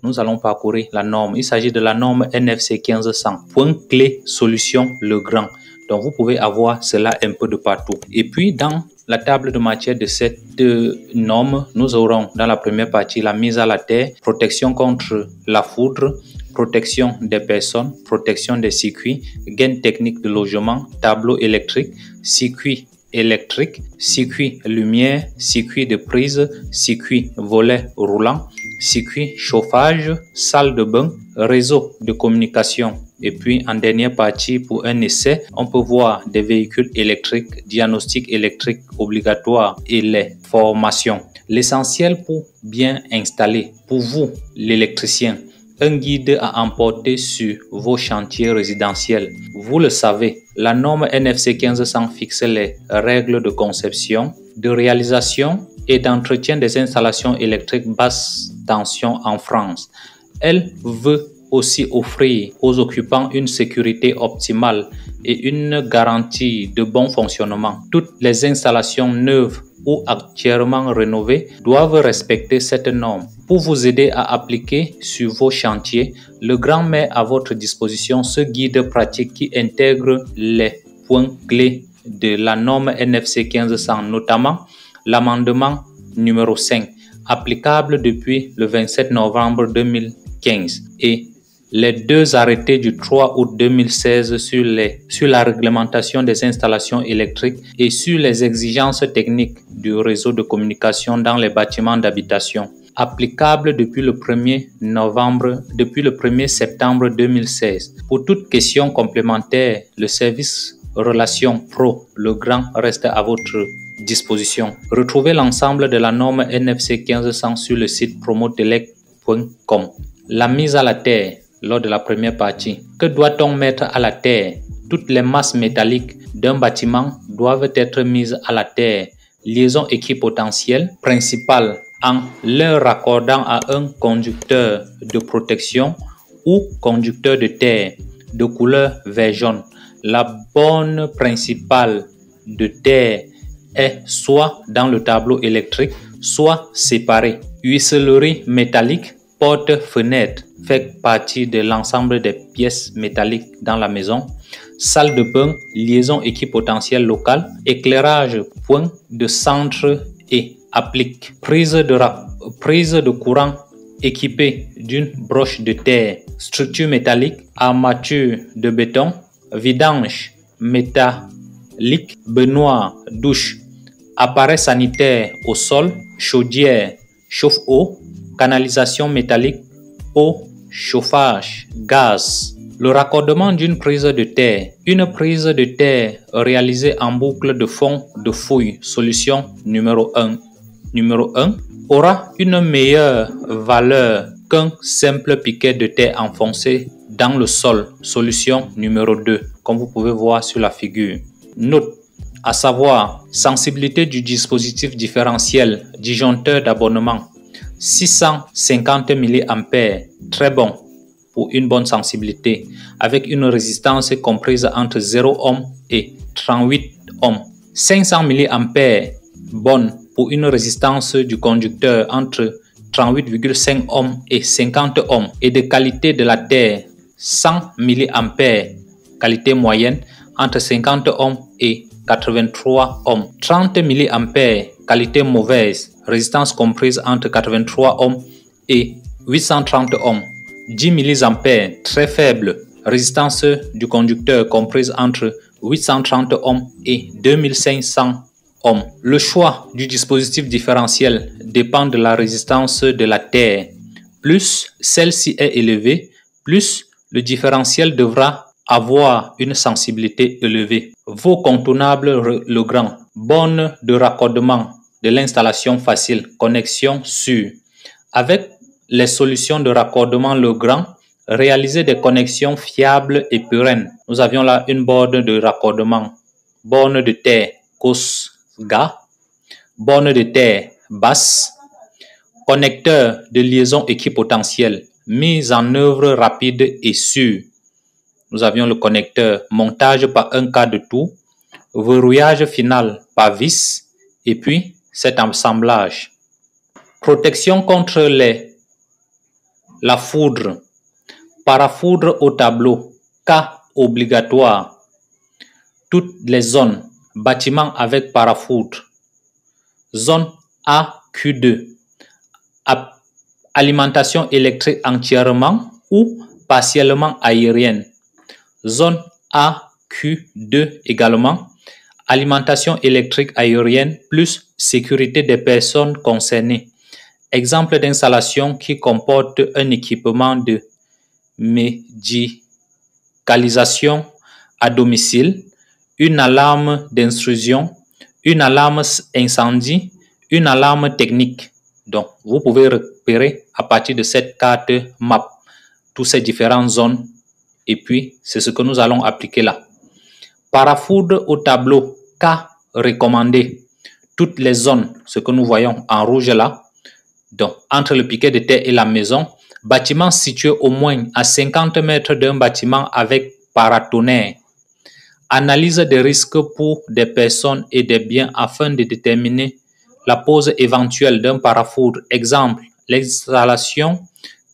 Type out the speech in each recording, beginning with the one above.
nous allons parcourir la norme. Il s'agit de la norme NFC 1500. Point clé solution Legrand. Donc, vous pouvez avoir cela un peu de partout. Et puis, dans la table de matière de cette norme, nous aurons dans la première partie la mise à la terre, protection contre la foudre, protection des personnes, protection des circuits, gain technique de logement, tableau électrique, circuit électrique, circuit lumière, circuit de prise, circuit volet roulant, circuit chauffage, salle de bain, réseau de communication. Et puis en dernière partie, pour un essai, on peut voir des véhicules électriques, diagnostic électrique obligatoire et les formations. L'essentiel pour bien installer, pour vous l'électricien, un guide à emporter sur vos chantiers résidentiels. Vous le savez, la norme NFC 1500 fixe les règles de conception, de réalisation et d'entretien des installations électriques basse tension en France. Elle veut aussi offrir aux occupants une sécurité optimale et une garantie de bon fonctionnement. Toutes les installations neuves ou actuellement rénovées doivent respecter cette norme. Pour vous aider à appliquer sur vos chantiers, Legrand met à votre disposition ce guide pratique qui intègre les points clés de la norme NFC 1500, notamment l'amendement numéro 5, applicable depuis le 27 novembre 2015 et les deux arrêtés du 3 août 2016 sur la réglementation des installations électriques et sur les exigences techniques du réseau de communication dans les bâtiments d'habitation, applicable depuis le 1er septembre 2016. Pour toute question complémentaire, le service Relations Pro Legrand reste à votre disposition. Retrouvez l'ensemble de la norme NFC 1500 sur le site promotelec.com. La mise à la terre. Lors de la première partie, que doit-on mettre à la terre? Toutes les masses métalliques d'un bâtiment doivent être mises à la terre. Liaison équipotentielle principale en leur raccordant à un conducteur de protection ou conducteur de terre de couleur vert-jaune. La borne principale de terre est soit dans le tableau électrique, soit séparée. Huissellerie métallique, porte-fenêtre fait partie de l'ensemble des pièces métalliques dans la maison. Salle de bain, liaison équipotentielle locale, éclairage, point de centre et applique. Prise de courant équipée d'une broche de terre. Structure métallique, armature de béton, vidange métallique, baignoire, douche, appareil sanitaire au sol, chaudière, chauffe-eau, canalisation métallique, eau, chauffage, gaz. Le raccordement d'une prise de terre. Une prise de terre réalisée en boucle de fond de fouille, solution numéro 1, aura une meilleure valeur qu'un simple piquet de terre enfoncé dans le sol, solution numéro 2, comme vous pouvez voir sur la figure. Note, à savoir, sensibilité du dispositif différentiel, disjoncteur d'abonnement, 650 mA, très bon pour une bonne sensibilité, avec une résistance comprise entre 0 ohm et 38 ohms. 500 mA, bonne pour une résistance du conducteur entre 38,5 ohms et 50 ohms, et de qualité de la terre, 100 mA, qualité moyenne, entre 50 ohms et 83 ohms. 30 mA, qualité mauvaise, résistance comprise entre 83 ohms et 830 ohms. 10 mA, très faible, résistance du conducteur comprise entre 830 ohms et 2500 ohms. Le choix du dispositif différentiel dépend de la résistance de la terre. Plus celle-ci est élevée, plus le différentiel devra avoir une sensibilité élevée. Vos contournables Legrand. Borne de raccordement de l'installation facile. Connexion sûre. Avec les solutions de raccordement Legrand, réalisez des connexions fiables et pérennes. Nous avions là une borne de raccordement. Borne de terre COSGA. Borne de terre basse. Connecteur de liaison équipotentielle. Mise en œuvre rapide et sûre. Nous avions le connecteur montage par un cas de tout, verrouillage final par vis et puis cet assemblage. Protection contre la foudre. Parafoudre au tableau. Cas obligatoire. Toutes les zones. Bâtiment avec parafoudre. Zone AQ2. Alimentation électrique entièrement ou partiellement aérienne. Zone AQ2 également. Alimentation électrique aérienne plus sécurité des personnes concernées. Exemple d'installation qui comporte un équipement de médicalisation à domicile, une alarme d'intrusion, une alarme incendie, une alarme technique. Donc, vous pouvez repérer à partir de cette carte map toutes ces différentes zones et puis c'est ce que nous allons appliquer là. Parafoudre au tableau, cas recommandé. Toutes les zones, ce que nous voyons en rouge là, donc entre le piquet de terre et la maison, bâtiment situé au moins à 50 mètres d'un bâtiment avec paratonnerre. Analyse des risques pour des personnes et des biens afin de déterminer la pose éventuelle d'un parafoudre. Exemple, l'installation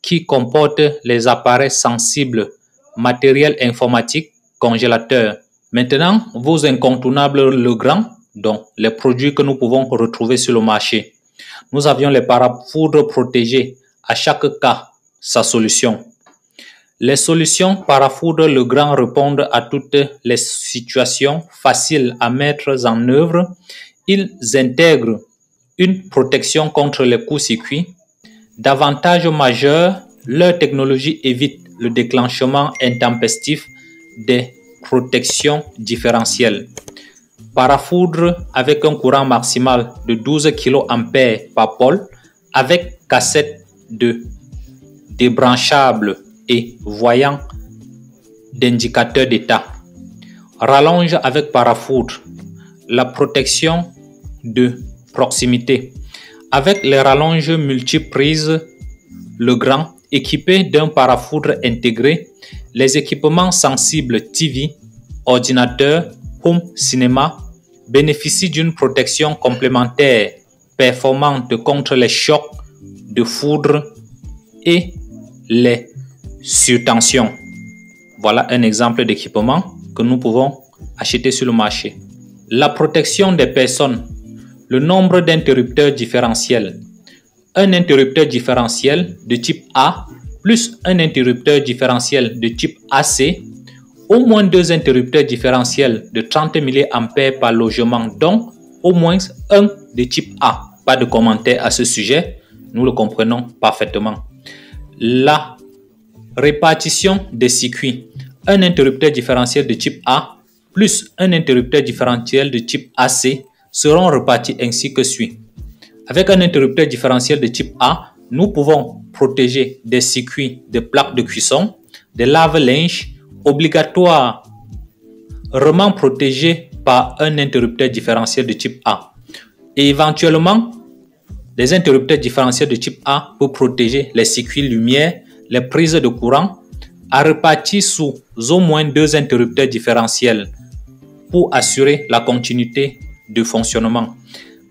qui comporte les appareils sensibles, matériel informatique, congélateur. Maintenant, vos incontournables Legrand, donc les produits que nous pouvons retrouver sur le marché. Nous avions les parafoudres protégés, à chaque cas, sa solution. Les solutions parafoudre Legrand répondent à toutes les situations faciles à mettre en œuvre. Ils intègrent une protection contre les courts-circuits. D'avantages majeurs, leur technologie évite le déclenchement intempestif des protections différentielles. Parafoudre avec un courant maximal de 12 kA par pôle avec cassette de débranchable et voyant d'indicateur d'état. Rallonge avec parafoudre. La protection de proximité. Avec les rallonges multiprises Legrand équipés d'un parafoudre intégré, les équipements sensibles TV, ordinateur, home cinéma bénéficient d'une protection complémentaire performante contre les chocs de foudre et les surtensions. Voilà un exemple d'équipement que nous pouvons acheter sur le marché. La protection des personnes. Le nombre d'interrupteurs différentiels. Un interrupteur différentiel de type A plus un interrupteur différentiel de type AC, au moins 2 interrupteurs différentiels de 30 mA par logement, donc au moins un de type A. Pas de commentaire à ce sujet, nous le comprenons parfaitement. La répartition des circuits. Un interrupteur différentiel de type A plus un interrupteur différentiel de type AC seront répartis ainsi que suit. Avec un interrupteur différentiel de type A, nous pouvons protéger des circuits de plaques de cuisson, des lave-linge obligatoirement protégés par un interrupteur différentiel de type A. Et éventuellement, les interrupteurs différentiels de type A peuvent protéger les circuits lumière, les prises de courant, à répartir sous au moins 2 interrupteurs différentiels pour assurer la continuité de fonctionnement.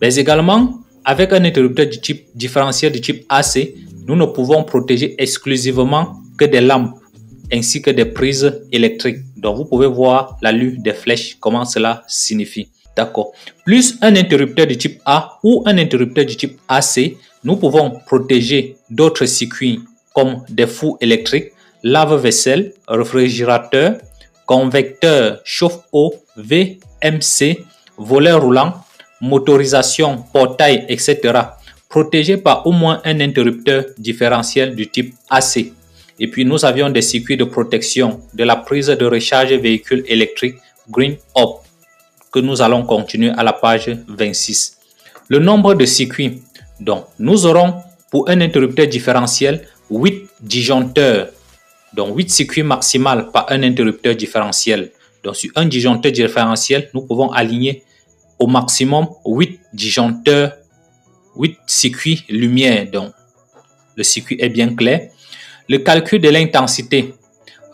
Mais également, avec un interrupteur de type différentiel de type AC, nous ne pouvons protéger exclusivement que des lampes ainsi que des prises électriques. Donc, vous pouvez voir la lue des flèches, comment cela signifie. D'accord. Plus un interrupteur de type A ou un interrupteur de type AC, nous pouvons protéger d'autres circuits comme des fours électriques, lave-vaisselle, réfrigérateur, convecteur, chauffe-eau, VMC, volet roulant, motorisation, portail, etc. protégés par au moins un interrupteur différentiel du type AC. Et puis nous avions des circuits de protection de la prise de recharge véhicule électrique Green Up que nous allons continuer à la page 26. Le nombre de circuits. Donc nous aurons pour un interrupteur différentiel 8 disjoncteurs. Donc 8 circuits maximales par un interrupteur différentiel. Donc sur un disjoncteur différentiel, nous pouvons aligner au maximum 8 disjoncteurs, 8 circuits lumière. Donc le circuit est bien clair. Le calcul de l'intensité,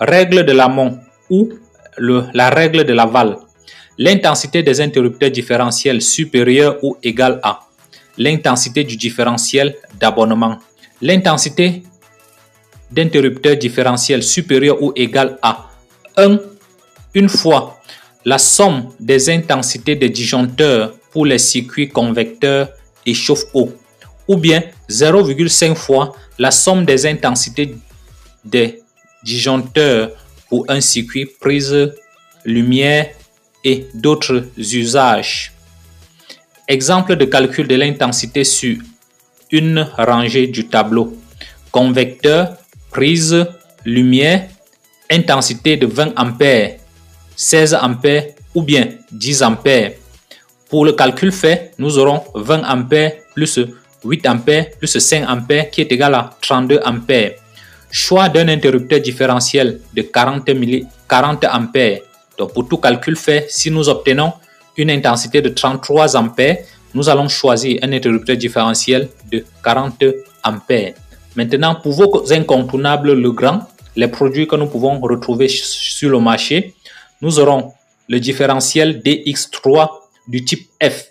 règle de l'amont ou la règle de l'aval. L'intensité des interrupteurs différentiels supérieure ou égale à l'intensité du différentiel d'abonnement. L'intensité d'interrupteur différentiel supérieur ou égal à 1 une fois la somme des intensités des disjoncteurs pour les circuits convecteurs et chauffe-eau, ou bien 0,5 fois la somme des intensités des disjoncteurs pour un circuit prise, lumière et d'autres usages. Exemple de calcul de l'intensité sur une rangée du tableau. Convecteur, prise, lumière, intensité de 20 ampères, 16 ampères ou bien 10 ampères. Pour le calcul fait, nous aurons 20 ampères plus 8 ampères plus 5 ampères qui est égal à 32 ampères. Choix d'un interrupteur différentiel de 40 ampères. Donc pour tout calcul fait, si nous obtenons une intensité de 33 ampères, nous allons choisir un interrupteur différentiel de 40 ampères. Maintenant, pour vos incontournables Legrand, les produits que nous pouvons retrouver sur le marché, nous aurons le différentiel DX3 du type F,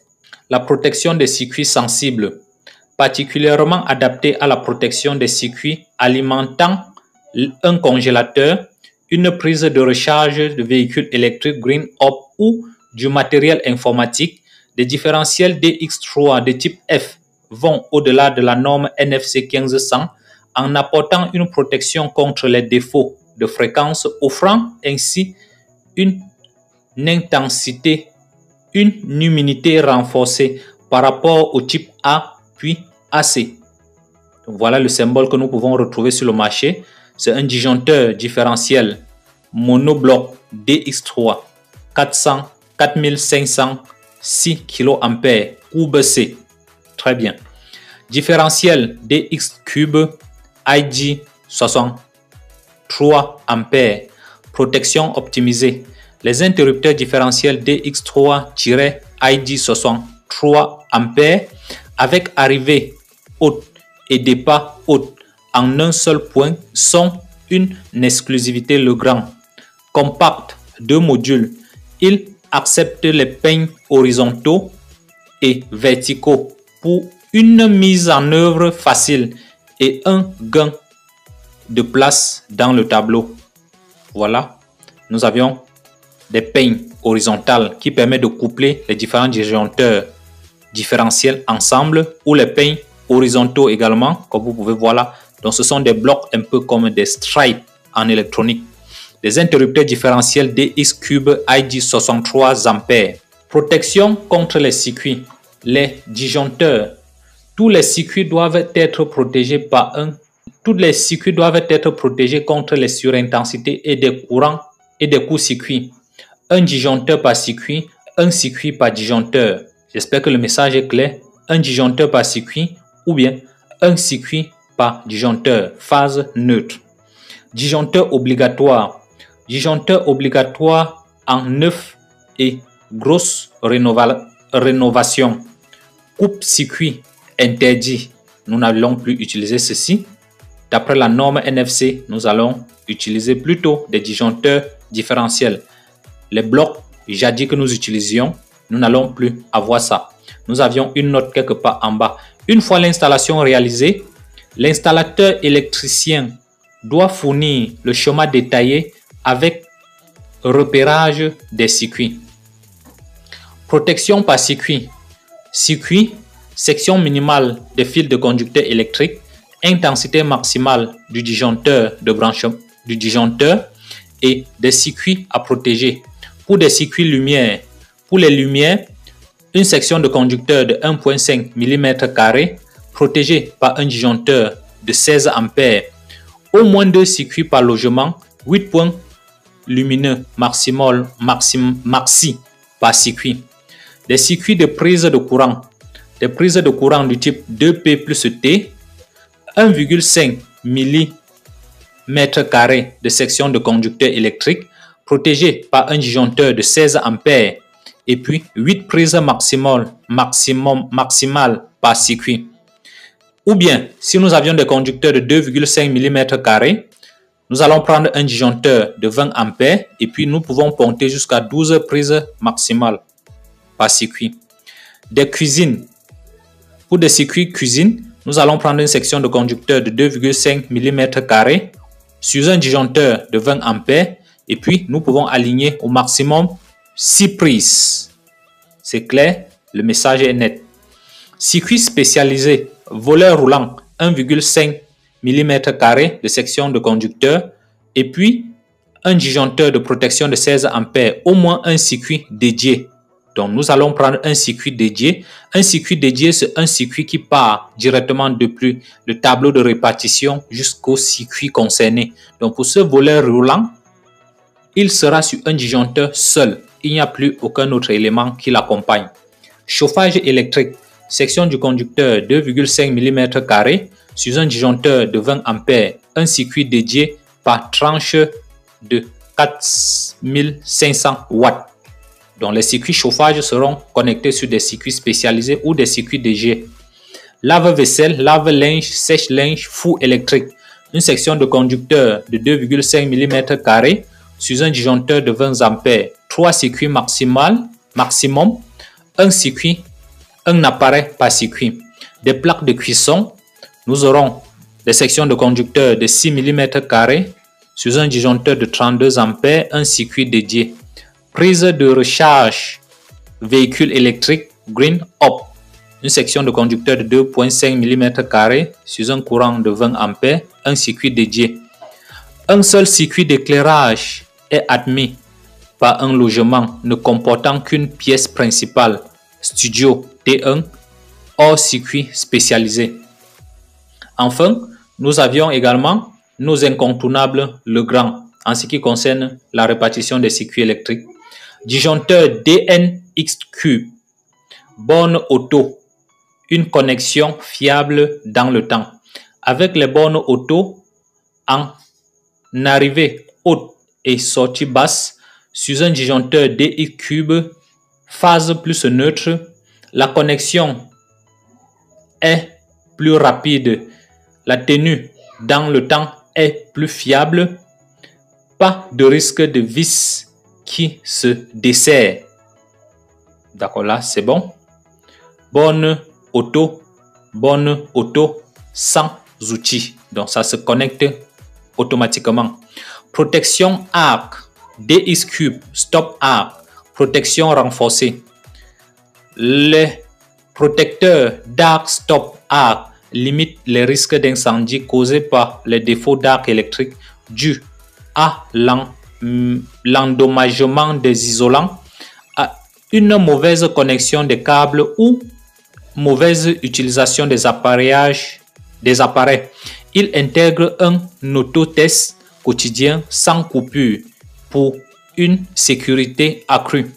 la protection des circuits sensibles, particulièrement adapté à la protection des circuits alimentant un congélateur, une prise de recharge de véhicules électriques Green Up ou du matériel informatique. Des différentiels DX3 de type F vont au-delà de la norme NFC 1500 en apportant une protection contre les défauts de fréquence, offrant ainsi une intensité, une luminosité renforcée par rapport au type A puis AC. Donc voilà le symbole que nous pouvons retrouver sur le marché. C'est un disjoncteur différentiel monobloc DX3 4506 kA courbe C. Très bien. Différentiel DX cube IG 63 ampères. Protection optimisée. Les interrupteurs différentiels DX3-IG 63 ampères avec arrivée haute et départ haute en un seul point sont une exclusivité Legrand. Compact, 2 modules. Il accepte les peignes horizontaux et verticaux pour une mise en œuvre facile et un gain de place dans le tableau. Voilà, nous avions des peignes horizontales qui permettent de coupler les différents disjoncteurs différentiels ensemble, ou les peignes horizontaux également, comme vous pouvez voir là. Donc ce sont des blocs un peu comme des stripes en électronique. Des interrupteurs différentiels DX cube IG 63 ampères. Protection contre les circuits. Les disjoncteurs. Tous les circuits doivent être protégés par Tous les circuits doivent être protégés contre les surintensités et des courants et des courts-circuits. Un disjoncteur par circuit, un circuit par disjoncteur. J'espère que le message est clair. Un disjoncteur par circuit ou bien un circuit par disjoncteur. Phase neutre. Disjoncteur obligatoire. Disjoncteur obligatoire en neuf et grosse rénovation. Coupe-circuit interdit. Nous n'allons plus utiliser ceci. D'après la norme NFC, nous allons utiliser plutôt des disjoncteurs différentiels. Les blocs jadis que nous utilisions, nous n'allons plus avoir ça. Nous avions une note quelque part en bas. Une fois l'installation réalisée, l'installateur électricien doit fournir le schéma détaillé avec repérage des circuits. Protection par circuit. Circuit, section minimale des fils de conducteurs électriques, intensité maximale du disjoncteur de branchement du disjoncteur et des circuits à protéger. Pour des circuits lumière, pour les lumières, une section de conducteur de 1,5 mm² protégée par un disjoncteur de 16 ampères. Au moins 2 circuits par logement, 8 points lumineux maxi par circuit. Des circuits de prise de courant. Des prises de courant du type 2P plus T, 1,5 mm² de section de conducteur électrique protégé par un disjoncteur de 16 ampères et puis 8 prises maximales par circuit. Ou bien, si nous avions des conducteurs de 2,5 mm², nous allons prendre un disjoncteur de 20 ampères et puis nous pouvons ponter jusqu'à 12 prises maximales par circuit. Des cuisines. Pour des circuits cuisine, nous allons prendre une section de conducteur de 2,5 mm² sur un disjoncteur de 20 A et puis nous pouvons aligner au maximum 6 prises. C'est clair, le message est net. Circuit spécialisé, voleur roulant 1,5 mm² de section de conducteur et puis un disjoncteur de protection de 16 A, au moins un circuit dédié. Donc nous allons prendre un circuit dédié. Un circuit dédié, c'est un circuit qui part directement depuis le tableau de répartition jusqu'au circuit concerné. Donc pour ce voleur roulant, il sera sur un disjoncteur seul. Il n'y a plus aucun autre élément qui l'accompagne. Chauffage électrique, section du conducteur 2,5 mm² sur un disjoncteur de 20 A, un circuit dédié par tranche de 4500 watts. Donc les circuits chauffage seront connectés sur des circuits spécialisés ou des circuits DG. Lave-vaisselle, lave-linge, sèche-linge, four électrique. Une section de conducteur de 2,5 mm² sur un disjoncteur de 20 A. 3 circuits maximum. Un appareil par circuit. Des plaques de cuisson. Nous aurons des sections de conducteur de 6 mm² sur un disjoncteur de 32 A, un circuit dédié. Prise de recharge véhicule électrique Green Up, une section de conducteur de 2,5 mm² sur un courant de 20 A, un circuit dédié. Un seul circuit d'éclairage est admis par un logement ne comportant qu'une pièce principale, studio T1, hors circuit spécialisé. Enfin, nous avions également nos incontournables Legrand en ce qui concerne la répartition des circuits électriques. Disjoncteur DNX-Cube, borne auto, une connexion fiable dans le temps. Avec les bornes auto en arrivée haute et sortie basse sur un disjoncteur DX-Cube, phase plus neutre, la connexion est plus rapide, la tenue dans le temps est plus fiable, pas de risque de vis qui se dessert. D'accord, là c'est bon. Borne auto sans outils. Donc ça se connecte automatiquement. Protection arc, DX-Cube, stop arc, protection renforcée. Les protecteurs d'arc stop arc limitent les risques d'incendie causés par les défauts d'arc électrique dus à l'endommagement des isolants, à une mauvaise connexion des câbles ou mauvaise utilisation des appareils. Il intègre un autotest quotidien sans coupure pour une sécurité accrue.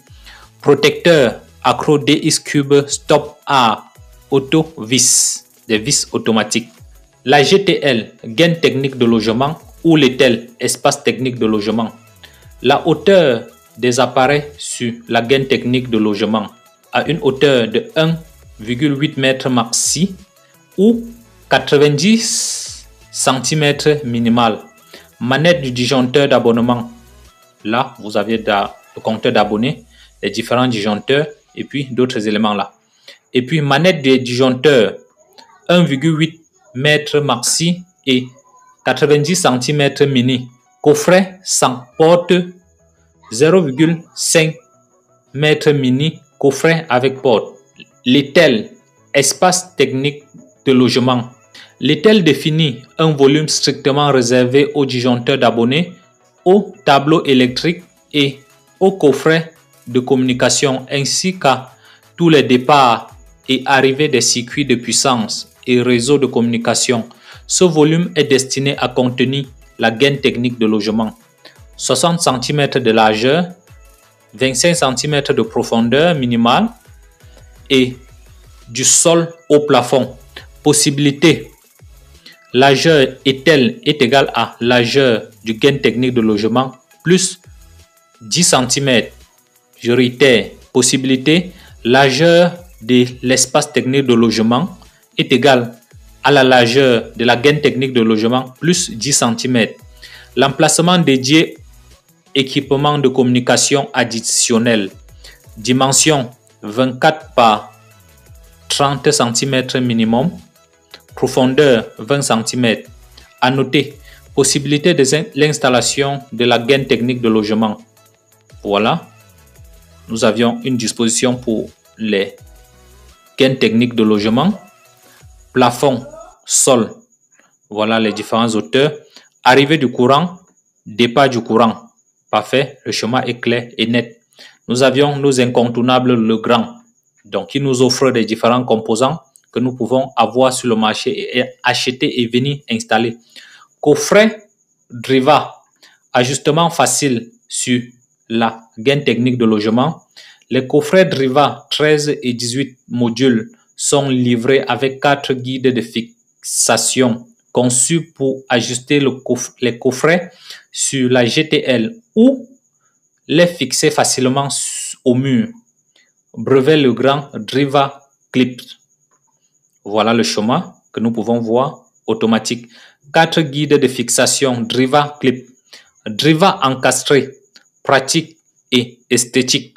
Protecteur accro DX-Cube stop arc auto vis, des vis automatiques. La GTL, gaine technique de logement, ou l'ETEL, espace technique de logement. La hauteur des appareils sur la gaine technique de logement à une hauteur de 1,8 m maxi ou 90 cm minimal. Manette du disjoncteur d'abonnement. Là, vous avez le compteur d'abonnés, les différents disjoncteurs et puis d'autres éléments là. Et puis manette des disjoncteurs 1,8 m maxi et 90 cm mini. Coffret sans porte 0,5 m mini. Coffret avec porte. L'ETEL, espace technique de logement. L'ETEL définit un volume strictement réservé aux disjoncteurs d'abonnés, au tableau électrique et au coffret de communication ainsi qu'à tous les départs et arrivées des circuits de puissance et réseaux de communication. Ce volume est destiné à contenir la gaine technique de logement. 60 cm de largeur, 25 cm de profondeur minimale et du sol au plafond. Possibilité. Largeur ETEL est égale à largeur du gaine technique de logement plus 10 cm. Je réitère. Possibilité. Largeur de l'espace technique de logement est égale à la largeur de la gaine technique de logement plus 10 cm. L'emplacement dédié équipement de communication additionnel. Dimension 24 par 30 cm minimum. profondeur 20 cm. À noter, possibilité de l'installation de la gaine technique de logement. Voilà, nous avions une disposition pour les gaines techniques de logement. Plafond, sol, voilà les différentes hauteurs. Arrivée du courant, départ du courant. Parfait, le schéma est clair et net. Nous avions nos incontournables Legrand, donc qui nous offre des différents composants que nous pouvons avoir sur le marché et acheter et venir installer. Coffret Driva, ajustement facile sur la gaine technique de logement. Les coffrets Driva 13 et 18 modules sont livrés avec 4 guides de fixation conçus pour ajuster les coffrets sur la GTL ou les fixer facilement au mur. Brevet Legrand Driva Clip. Voilà le schéma que nous pouvons voir automatique. 4 guides de fixation Driva Clip. Driva encastré, pratique et esthétique.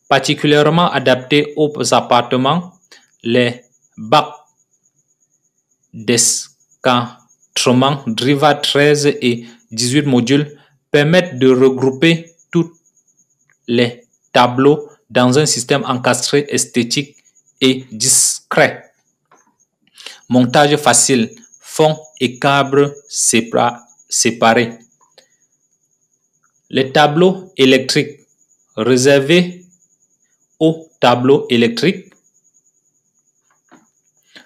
Particulièrement adapté aux appartements, les bacs d'escadrement Driva 13 et 18 modules permettent de regrouper tous les tableaux dans un système encastré esthétique et discret. Montage facile, fond et câbles séparés. Les tableaux électriques réservés aux tableaux électriques.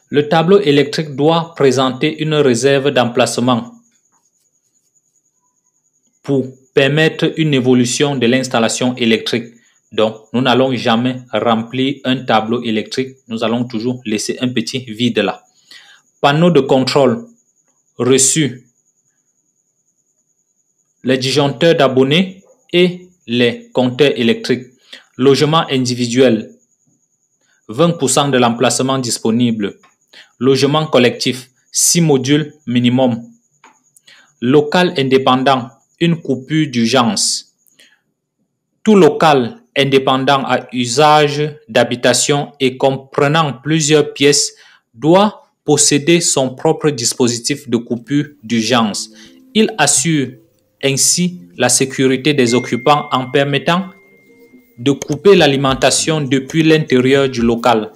Le tableau électrique doit présenter une réserve d'emplacement pour permettre une évolution de l'installation électrique. Donc, nous n'allons jamais remplir un tableau électrique. Nous allons toujours laisser un petit vide là. Panneau de contrôle reçu. Les disjoncteurs d'abonnés et les compteurs électriques. Logement individuel. 20% de l'emplacement disponible. Logement collectif. 6 modules minimum. Local indépendant. Une coupure d'urgence. Tout local indépendant à usage d'habitation et comprenant plusieurs pièces doit posséder son propre dispositif de coupure d'urgence. Il assure ainsi la sécurité des occupants en permettant de couper l'alimentation depuis l'intérieur du local.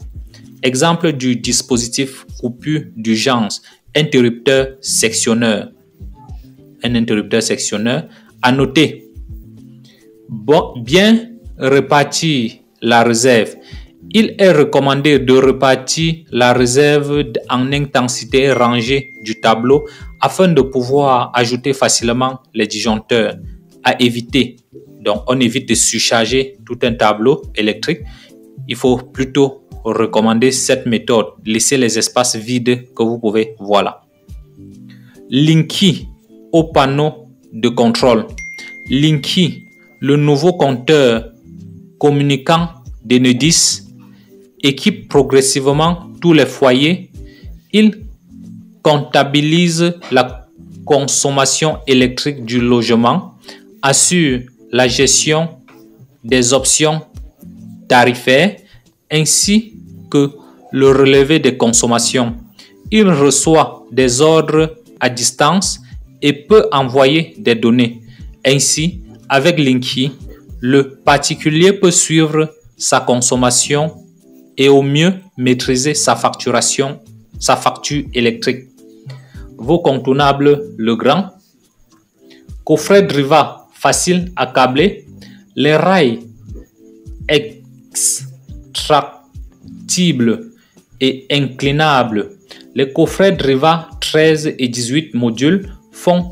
Exemple du dispositif coupure d'urgence, interrupteur sectionneur. Un interrupteur sectionneur. À noter, bien répartir la réserve. Il est recommandé de répartir la réserve en intensité rangée du tableau afin de pouvoir ajouter facilement les disjoncteurs à éviter. Donc, on évite de surcharger tout un tableau électrique. Il faut plutôt recommander cette méthode. Laissez les espaces vides que vous pouvez voir là. Linky au panneau de contrôle. Linky, le nouveau compteur communicant d'Enedis, équipe progressivement tous les foyers. Il comptabilise la consommation électrique du logement, assure la gestion des options tarifaires ainsi que le relevé des consommations. Il reçoit des ordres à distance et peut envoyer des données. Ainsi, avec Linky, le particulier peut suivre sa consommation et au mieux maîtriser sa facture électrique. Vos contournables Legrand. Coffret Driva facile à câbler. Les rails extractibles et inclinables. Les coffrets Driva 13 et 18 modules font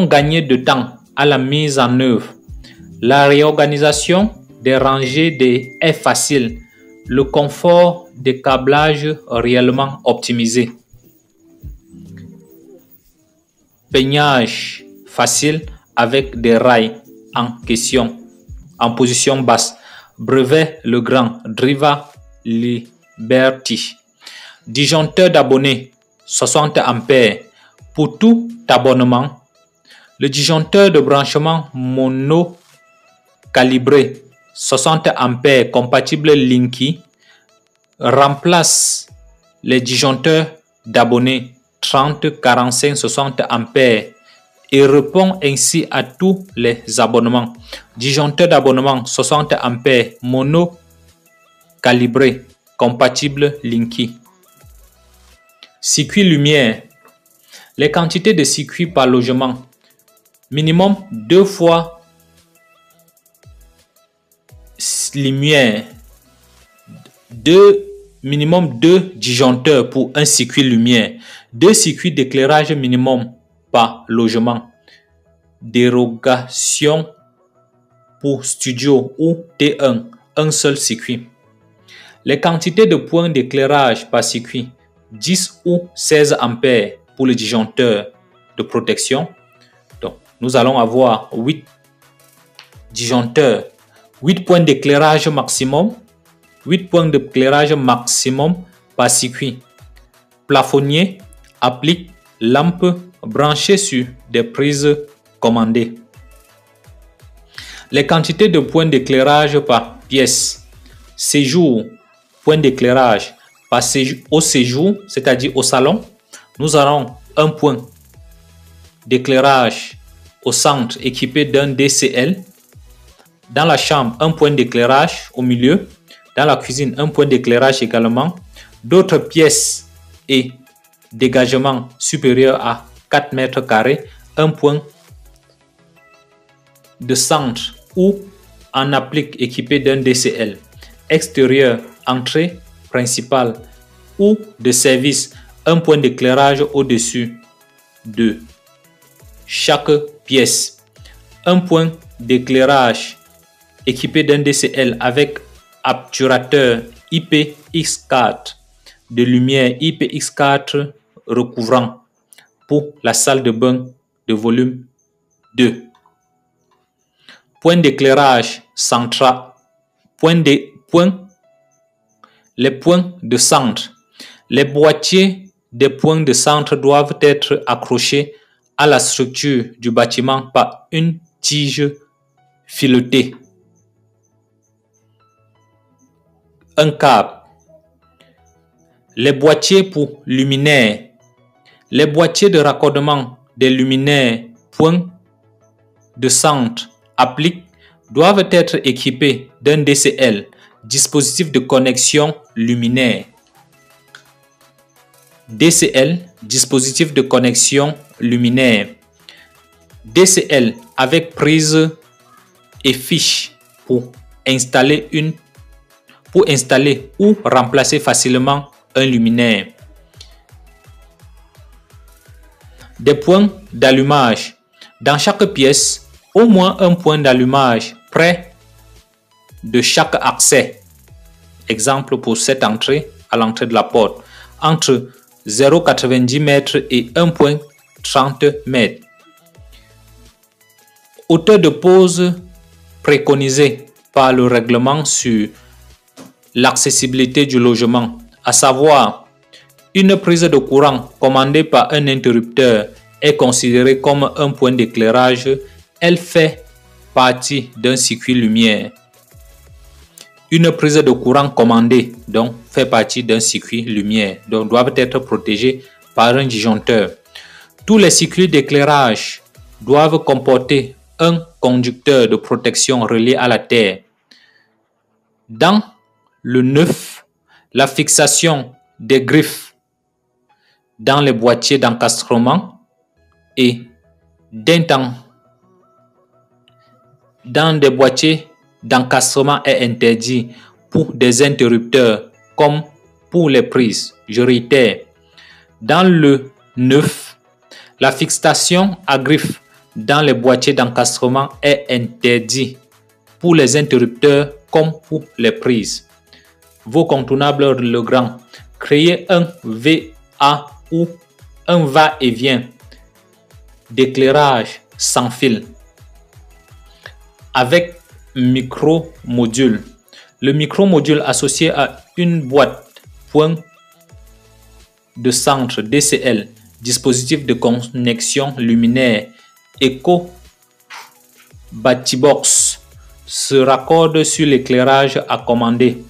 gagner de temps à la mise en œuvre. La réorganisation des rangées est facile. Le confort des câblages réellement optimisé. Peignage facile avec des rails en position basse. Brevet Legrand Driva Liberty. Disjoncteur d'abonnés 60 ampères. Pour tout abonnement, le disjoncteur de branchement mono calibré 60 ampères compatible Linky remplace les disjoncteurs d'abonnés 30, 45, 60 ampères et répond ainsi à tous les abonnements. Disjoncteur d'abonnement 60 ampères mono calibré compatible Linky. Circuit lumière. Les quantités de circuits par logement. Minimum 2 fois lumière. Minimum 2 disjoncteurs pour un circuit lumière. 2 circuits d'éclairage minimum par logement. Dérogation pour studio ou T1, un seul circuit. Les quantités de points d'éclairage par circuit, 10 ou 16 ampères pour le disjoncteur de protection. Donc, nous allons avoir 8 disjoncteurs, 8 points d'éclairage maximum, 8 points d'éclairage maximum par circuit. Plafonnier applique lampe branchée sur des prises commandées. Les quantités de points d'éclairage par pièce. Séjour, point d'éclairage au séjour, c'est-à-dire au salon, nous aurons un point d'éclairage au centre équipé d'un DCL. Dans la chambre, un point d'éclairage au milieu. Dans la cuisine, un point d'éclairage également. D'autres pièces et dégagement supérieur à 4 mètres carrés, un point de centre ou en applique équipé d'un DCL. Extérieur, entrée principale ou de service, un point d'éclairage au-dessus de chaque pièce. Un point d'éclairage équipé d'un DCL avec obturateur IPX4 de lumière IPX4 recouvrant pour la salle de bain de volume 2. Point d'éclairage central. Les points de centre. Les boîtiers des points de centre doivent être accrochés à la structure du bâtiment par une tige filetée. Un câble. Les boîtiers pour luminaires. Les boîtiers de raccordement des luminaires points de centre applique doivent être équipés d'un DCL, dispositif de connexion luminaire. DCL, dispositif de connexion luminaire. DCL avec prise et fiche pour installer ou remplacer facilement un luminaire. Des points d'allumage. Dans chaque pièce, au moins un point d'allumage près de chaque accès. Exemple pour cette entrée à l'entrée de la porte. Entre 0,90 m et 1,30 m. Hauteur de pose préconisée par le règlement sur l'accessibilité du logement, à savoir une prise de courant commandée par un interrupteur est considérée comme un point d'éclairage. Elle fait partie d'un circuit lumière. Une prise de courant commandée donc fait partie d'un circuit lumière, donc doivent être protégés par un disjoncteur. Tous les circuits d'éclairage doivent comporter un conducteur de protection relié à la terre. Dans le 9, la fixation des griffes dans les boîtiers d'encastrement et dans des boîtiers d'encastrement est interdit pour des interrupteurs comme pour les prises. Je réitère, dans le 9, la fixation à griffes dans les boîtiers d'encastrement est interdit pour les interrupteurs comme pour les prises. Vos contournables Legrand. Créez un VA ou un va-et-vient d'éclairage sans fil avec micro-module. Le micro-module associé à une boîte point de centre DCL, dispositif de connexion luminaire Eco Batibox, se raccorde sur l'éclairage à commander.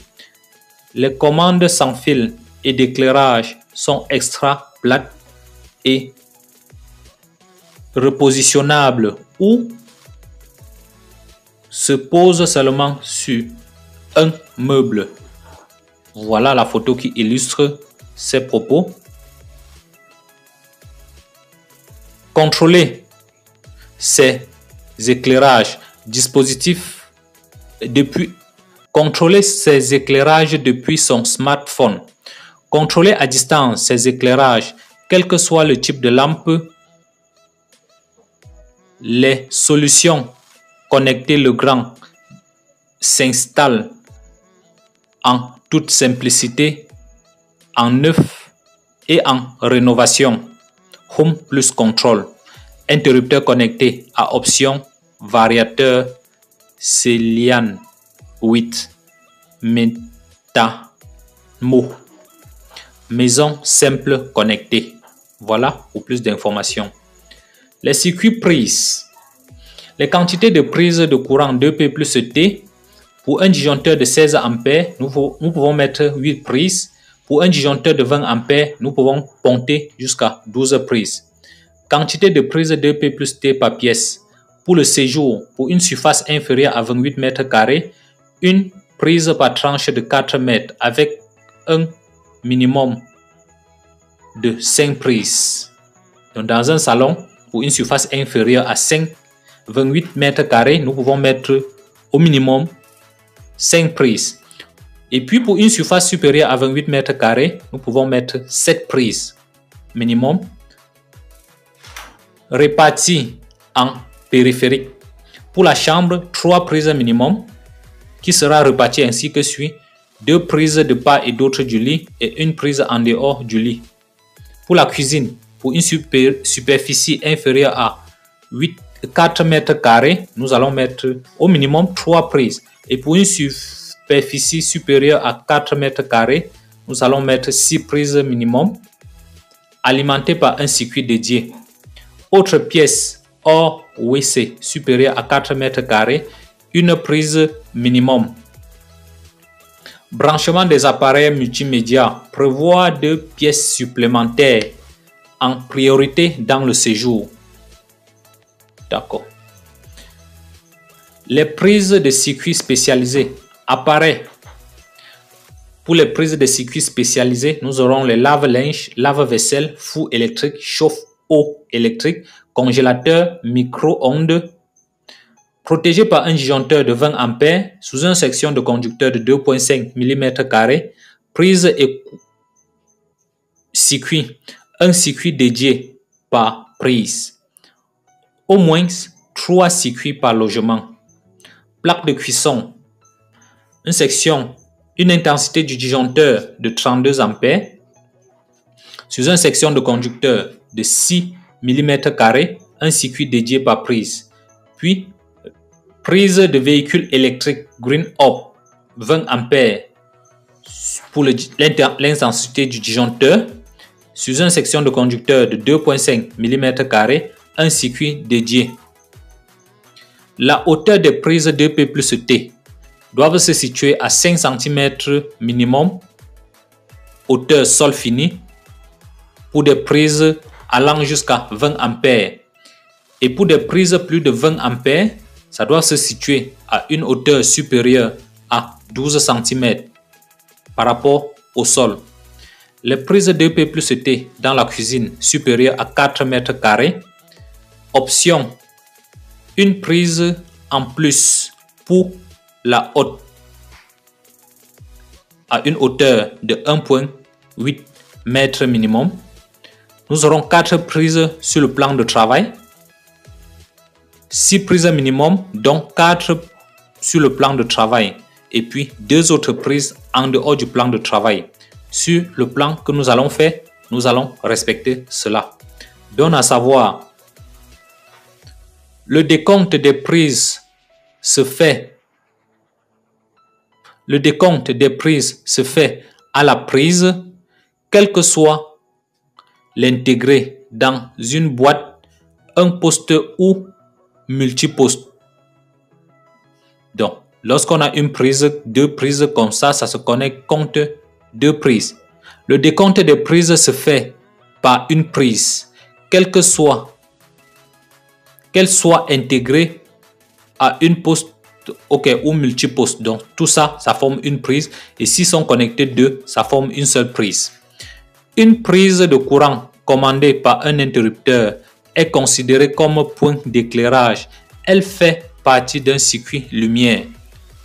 Les commandes sans fil et d'éclairage sont extra plates et repositionnables ou se posent seulement sur un meuble. Voilà la photo qui illustre ces propos. Contrôler ces éclairages depuis son smartphone. Contrôler à distance ces éclairages, quel que soit le type de lampe. Les solutions connectées Legrand s'installent en toute simplicité, en neuf et en rénovation. Home plus contrôle. Interrupteur connecté à option variateur Celian 8 Metamo. Maison simple connectée. Voilà pour plus d'informations. Les circuits prises. Les quantités de prise de courant 2P plus T. Pour un disjoncteur de 16 A, nous pouvons mettre 8 prises. Pour un disjoncteur de 20 A, nous pouvons ponter jusqu'à 12 prises. Quantité de prise 2P plus T par pièce. Pour le séjour, pour une surface inférieure à 28 mètres carrés, une prise par tranche de 4 mètres avec un minimum de 5 prises. Donc, dans un salon, pour une surface inférieure à 28 mètres carrés, nous pouvons mettre au minimum 5 prises. Et puis, pour une surface supérieure à 28 mètres carrés, nous pouvons mettre 7 prises minimum, réparties en périphérique. Pour la chambre, 3 prises minimum, qui sera répartie ainsi que suit: 2 prises de part et d'autre du lit et une prise en dehors du lit. Pour la cuisine, pour une superficie inférieure à 4 mètres carrés, nous allons mettre au minimum 3 prises. Et pour une superficie supérieure à 4 mètres carrés, nous allons mettre 6 prises minimum, alimentées par un circuit dédié. Autre pièce hors WC supérieure à 4 mètres carrés, une prise minimum. Branchement des appareils multimédia. Prévoit 2 pièces supplémentaires en priorité dans le séjour. D'accord. Les prises de circuits spécialisés. Appareils. Pour les prises de circuits spécialisés, nous aurons les lave-linge, lave-vaisselle, four électrique, chauffe-eau électrique, congélateur, micro-ondes. Protégé par un disjoncteur de 20 A sous une section de conducteur de 2,5 mm², prise et circuit. Un circuit dédié par prise. Au moins 3 circuits par logement. Plaque de cuisson. Une intensité du disjoncteur de 32 A sous une section de conducteur de 6 mm², un circuit dédié par prise. Puis, prise de véhicule électrique Green Up 20 A pour l'intensité du disjoncteur sous une section de conducteur de 2,5 mm², un circuit dédié. La hauteur des prises 2P plus T doivent se situer à 5 cm minimum, hauteur sol fini, pour des prises allant jusqu'à 20 A. Et pour des prises plus de 20 A, ça doit se situer à une hauteur supérieure à 12 cm par rapport au sol. Les prises 2P plus T dans la cuisine supérieure à 4 m². Option: une prise en plus pour la haute à une hauteur de 1,8 m minimum. Nous aurons 4 prises sur le plan de travail. 6 prises minimum, dont 4 sur le plan de travail. Et puis 2 autres prises en dehors du plan de travail. Sur le plan que nous allons faire, nous allons respecter cela. Donc, à savoir, le décompte des prises se fait. Le décompte des prises se fait à la prise, quel que soit l'intégré dans une boîte, un poste ou multiposte. Donc, lorsqu'on a une prise, 2 prises comme ça se connecte compte 2 prises. Le décompte des prises se fait par une prise, qu'elle soit intégrée à une poste ou multiposte. Donc tout ça, ça forme une prise. Et s'ils sont connectés deux, ça forme une seule prise. Une prise de courant commandée par un interrupteur est considérée comme point d'éclairage. Elle fait partie d'un circuit lumière.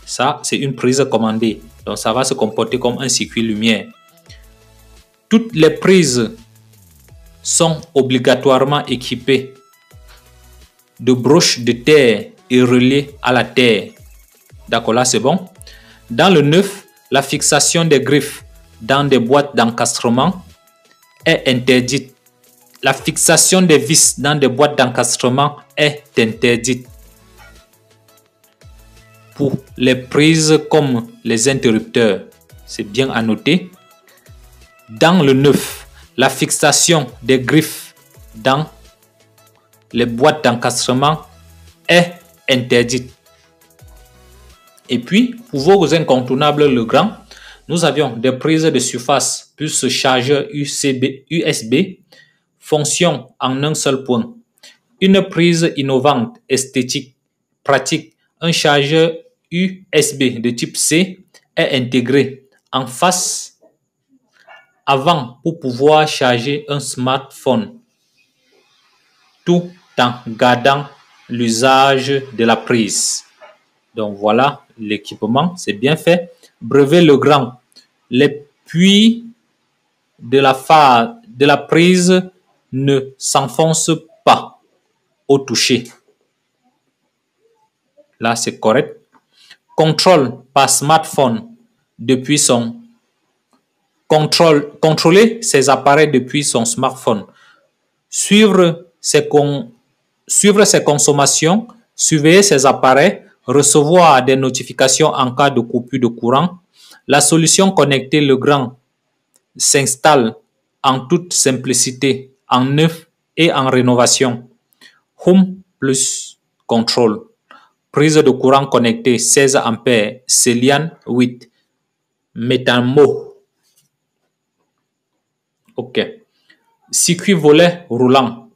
Ça, c'est une prise commandée. Donc ça va se comporter comme un circuit lumière. Toutes les prises sont obligatoirement équipées de broches de terre et relais à la terre. D'accord, là c'est bon. Dans le 9, la fixation des griffes dans des boîtes d'encastrement est interdite. La fixation des vis dans des boîtes d'encastrement est interdite. Pour les prises comme les interrupteurs, c'est bien à noter. Dans le 9, la fixation des griffes dans les boîtes d'encastrement est interdite. Et puis, pour vos incontournables Legrand, nous avions des prises de surface plus chargeur USB, fonction en un seul point. Une prise innovante, esthétique, pratique, un chargeur USB de type C est intégré en face avant pour pouvoir charger un smartphone tout en gardant l'usage de la prise. Donc voilà l'équipement, c'est bien fait. Brevet Legrand, les puits de la prise ne s'enfoncent pas au toucher. Là, c'est correct. Contrôle par smartphone depuis son contrôler ses appareils depuis son smartphone. Suivre ses consommations, surveiller ses appareils, recevoir des notifications en cas de coupure de courant. La solution connectée Legrand s'installe en toute simplicité, en neuf et en rénovation. Home plus contrôle. Prise de courant connectée 16 ampères, Celian 8, Metamo. OK. Circuit volet roulant.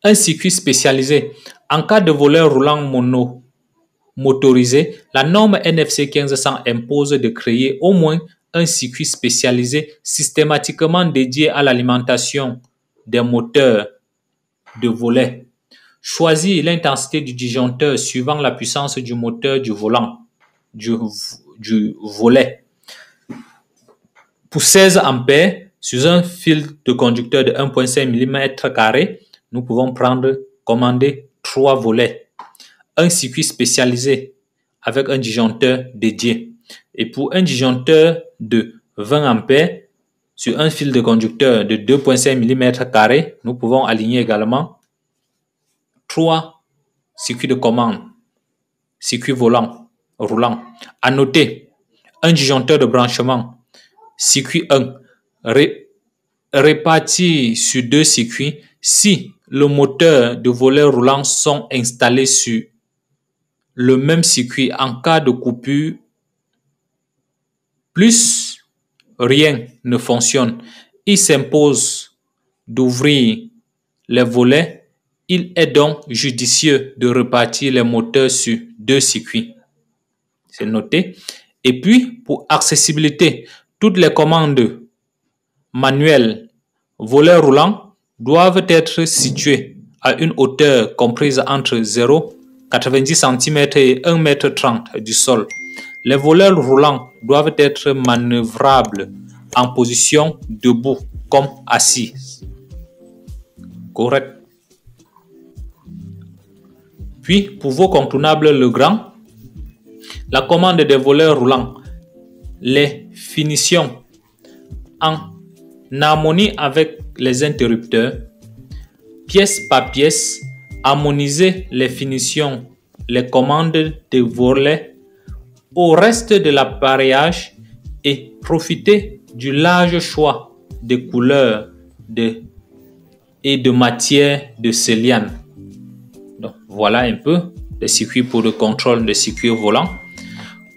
Un circuit spécialisé. En cas de volet roulant motorisé, la norme NFC 1500 impose de créer au moins un circuit spécialisé systématiquement dédié à l'alimentation des moteurs de volet. Choisir l'intensité du disjoncteur suivant la puissance du moteur du volant, du volet. Pour 16 ampères, sur un fil de conducteur de 1,5 mm², nous pouvons commander 3 volets. Un circuit spécialisé avec un disjoncteur dédié. Et pour un disjoncteur de 20 ampères, sur un fil de conducteur de 2,5 mm², nous pouvons aligner également 3 circuits de commande, circuit roulant. À noter, un disjoncteur de branchement, circuit 1, réparti sur 2 circuits si le moteur de volet roulant sont installés sur le même circuit en cas de coupure, plus rien ne fonctionne. Il s'impose d'ouvrir les volets. Il est donc judicieux de repartir les moteurs sur 2 circuits. C'est noté. Et puis, pour accessibilité, toutes les commandes manuelles volet roulant doivent être situées à une hauteur comprise entre 0,90 cm et 1,30 m du sol. Les volets roulants doivent être manœuvrables en position debout comme assis. Correct. Puis, pour vos contournables Legrand, la commande des volets roulants, les finitions en harmonie avec les interrupteurs, pièce par pièce, harmoniser les finitions, les commandes des volets au reste de l'appareillage et profiter du large choix de couleurs et de matières de Celian. Donc, voilà un peu les circuits pour le contrôle des circuits volants.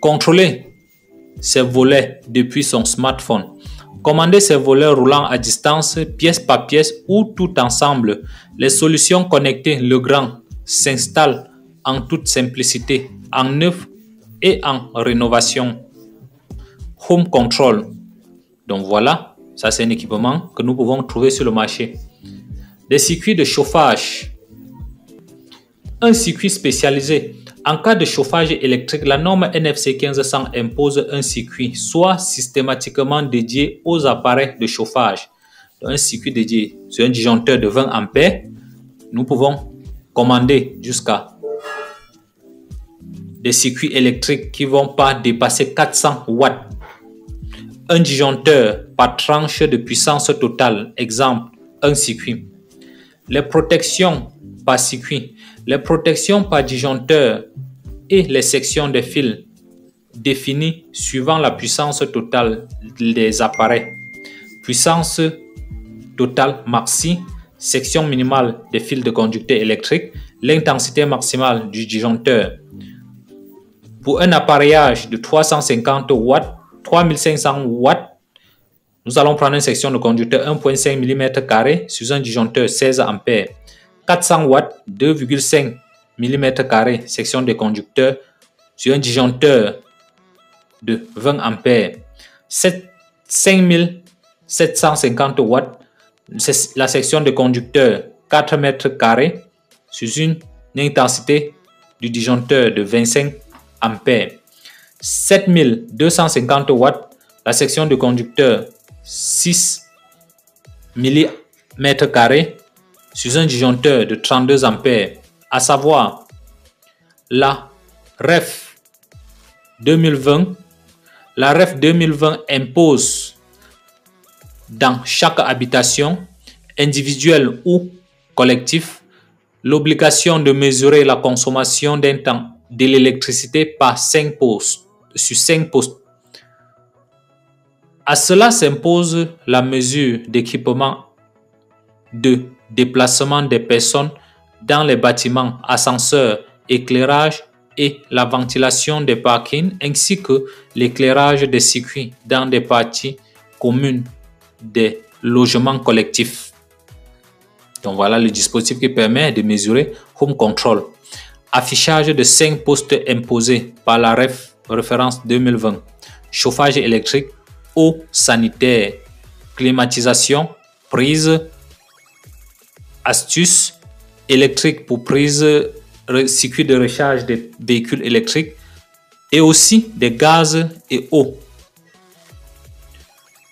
Contrôler ses volets depuis son smartphone. Commander ces voleurs roulants à distance, pièce par pièce ou tout ensemble. Les solutions connectées Legrand s'installent en toute simplicité, en neuf et en rénovation. Home Control. Donc voilà, ça c'est un équipement que nous pouvons trouver sur le marché. Des circuits de chauffage. Un circuit spécialisé. En cas de chauffage électrique, la norme NFC 1500 impose un circuit soit systématiquement dédié aux appareils de chauffage. Un circuit dédié sur un disjoncteur de 20 ampères. Nous pouvons commander jusqu'à des circuits électriques qui ne vont pas dépasser 400 watts. Un disjoncteur par tranche de puissance totale. Exemple, un circuit. Les protections par circuit. Les protections par disjoncteur et les sections de fils définies suivant la puissance totale des appareils. Puissance totale maxi, section minimale des fils de conducteur électrique, l'intensité maximale du disjoncteur. Pour un appareillage de 350 watts, 3500 watts, nous allons prendre une section de conducteur 1,5 mm² sur un disjoncteur 16 ampères. 400 watts, 2,5 mm², section de conducteur sur un disjoncteur de 20 ampères. 5750 watts, c'est la section de conducteur 4 m² sur une intensité du disjoncteur de 25 ampères. 7250 watts, la section de conducteur 6 mm² sur un disjoncteur de 32 ampères, à savoir la REF 2020. La REF 2020 impose dans chaque habitation, individuelle ou collective, l'obligation de mesurer la consommation d'un temps de l'électricité par 5 postes, sur 5 postes. À cela s'impose la mesure d'équipement de déplacement des personnes dans les bâtiments, ascenseurs, éclairage et la ventilation des parkings, ainsi que l'éclairage des circuits dans des parties communes des logements collectifs. Donc voilà le dispositif qui permet de mesurer Home Control. Affichage de 5 postes imposés par la REF référence 2020. Chauffage électrique, eau sanitaire, climatisation, prise, astuce électrique pour prise, circuit de recharge des véhicules électriques et aussi des gaz et eau.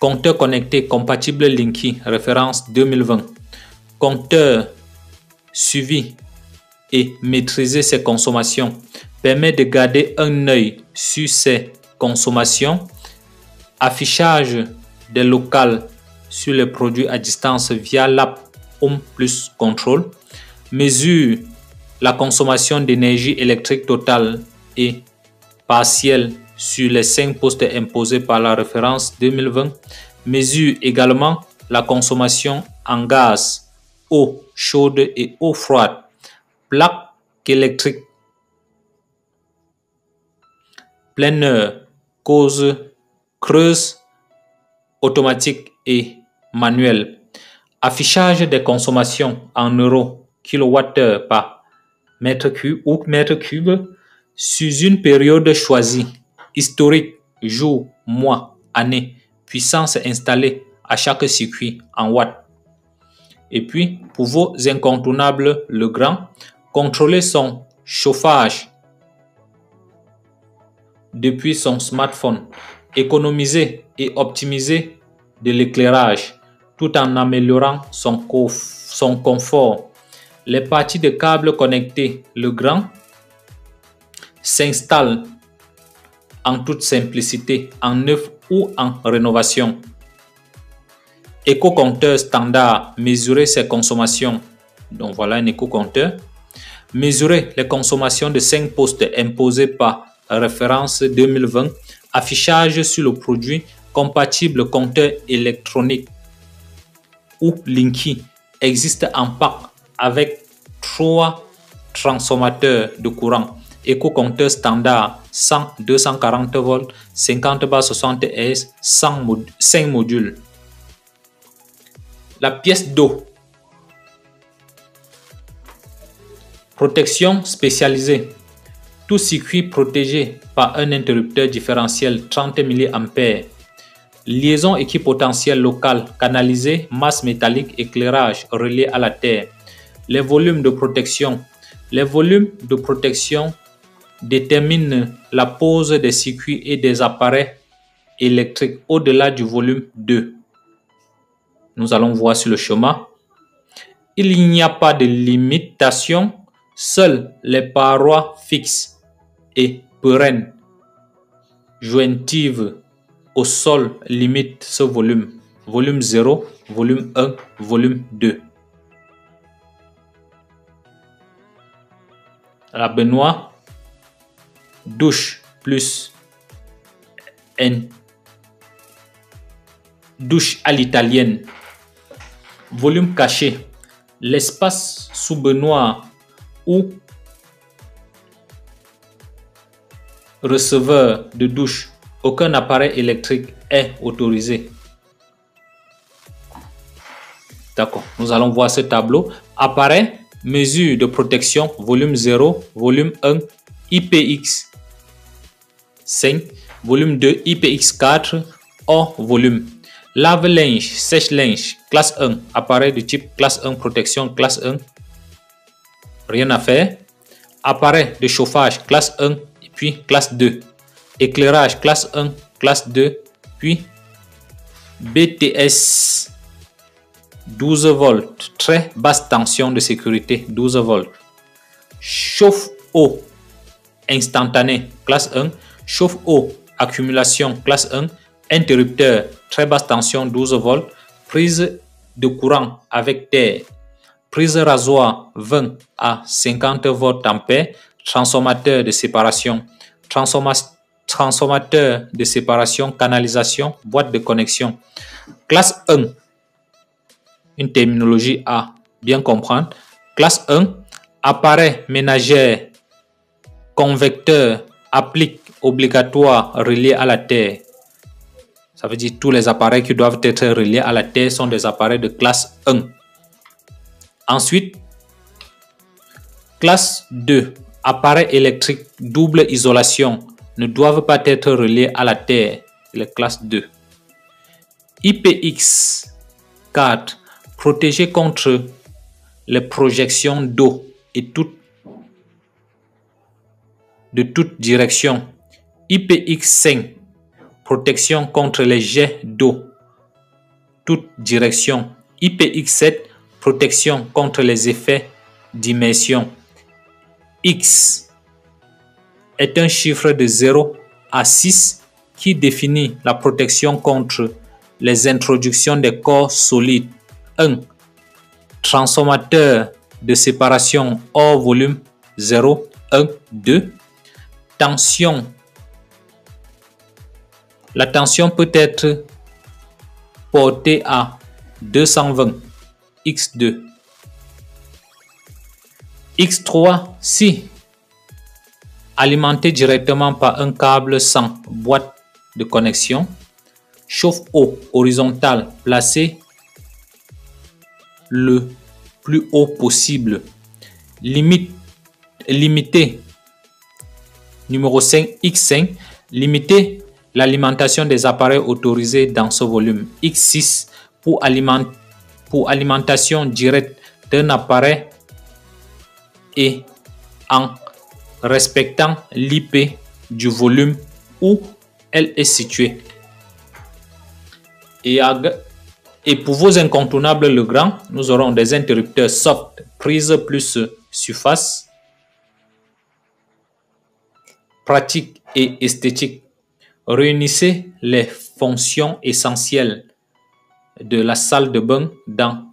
Compteur connecté compatible Linky, référence 2020. Compteur suivi et maîtriser ses consommations permet de garder un œil sur ses consommations. Affichage des locales sur les produits à distance via l'app Home Plus Control. Mesure la consommation d'énergie électrique totale et partielle sur les 5 postes imposés par la référence 2020. Mesure également la consommation en gaz, eau chaude et eau froide. Plaque électrique, plein air, cause creuse, automatique et manuelle. Affichage des consommations en euros, kilowattheure par mètre cube ou mètre cube sur une période choisie. Historique, jour, mois, année, puissance installée à chaque circuit en watts. Et puis, pour vos incontournables Legrand, contrôler son chauffage depuis son smartphone, économiser et optimiser de l'éclairage tout en améliorant son confort. Les parties de câbles connectés Legrand s'installent en toute simplicité, en neuf ou en rénovation. Éco-compteur standard, mesurer ses consommations. Donc voilà un éco-compteur. Mesurer les consommations de 5 postes imposés par référence 2020. Affichage sur le produit compatible compteur électronique ou Linky existe en pack avec 3 transformateurs de courant éco-compteur standard 100 240 volts, 50 bars 60 Hz, 5 modules. La pièce d'eau. Protection spécialisée. Tout circuit protégé par un interrupteur différentiel 30 mA. Liaison équipotentielle locale, canalisée, masse métallique, éclairage, relié à la terre. Les volumes de protection. Les volumes de protection déterminent la pose des circuits et des appareils électriques au-delà du volume 2. Nous allons voir sur le schéma. Il n'y a pas de limitation. Seules les parois fixes et pérennes jointives au sol limitent ce volume. Volume 0, volume 1, volume 2. La baignoire, douche plus douche à l'italienne. Volume caché, l'espace sous baignoire ou receveur de douche. Aucun appareil électrique est autorisé. D'accord, nous allons voir ce tableau. Appareil, mesure de protection, volume 0, volume 1, IPX 5, volume 2, IPX 4, hors volume. Lave-linge, sèche-linge, classe 1, appareil de type classe 1, protection classe 1, rien à faire. Appareil de chauffage, classe 1, puis classe 2. Éclairage, classe 1, classe 2, puis BTS 12 volts, très basse tension de sécurité 12 volts. Chauffe-eau instantané, classe 1. Chauffe-eau accumulation, classe 1. Interrupteur, très basse tension 12 volts. Prise de courant avec terre. Prise rasoir 20 à 50 volts ampères. Transformateur de séparation. Transformateur de séparation, canalisation, boîte de connexion. Classe 1. Une terminologie à bien comprendre. Classe 1. Appareil ménager convecteur applique obligatoire relié à la terre. Ça veut dire tous les appareils qui doivent être reliés à la terre sont des appareils de classe 1. Ensuite, classe 2. Appareils électriques double isolation ne doivent pas être reliés à la terre. La classe 2. IPX 4. Protégé contre les projections d'eau et de toute direction. IPX 5. Protection contre les jets d'eau, toute direction. IPX 7. Protection contre les effets d'immersion. X est un chiffre de 0 à 6 qui définit la protection contre les introductions des corps solides. 1. Transformateur de séparation hors volume 0, 1, 2. Tension. La tension peut être portée à 220 X2. X3 si alimenté directement par un câble sans boîte de connexion. Chauffe-eau horizontale placée le plus haut possible. Limité. Numéro 5, X5. Limiter l'alimentation des appareils autorisés dans ce volume. X6 pour alimentation directe d'un appareil et en respectant l'IP du volume où elle est située. Et pour vos incontournables le grand, nous aurons des interrupteurs soft, prise plus surface, pratique et esthétique. Réunissez les fonctions essentielles de la salle de bain dans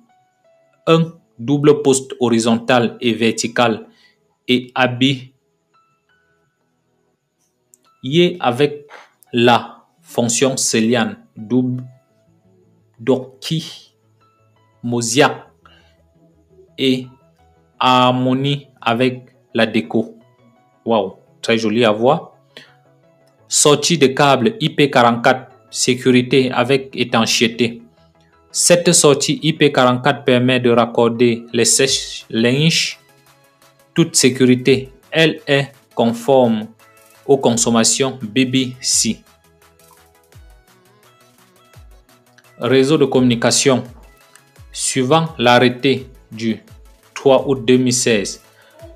un double poste horizontal et vertical et habillé avec la fonction Céliane double d'Orki Mosiac et harmonie avec la déco. Wow! très joli à voir. Sortie de câble IP44, sécurité avec étanchéité. Cette sortie IP44 permet de raccorder les sèche-linge. Toute sécurité, elle est conforme aux consommations BBC. Réseau de communication. Suivant l'arrêté du 3 août 2016,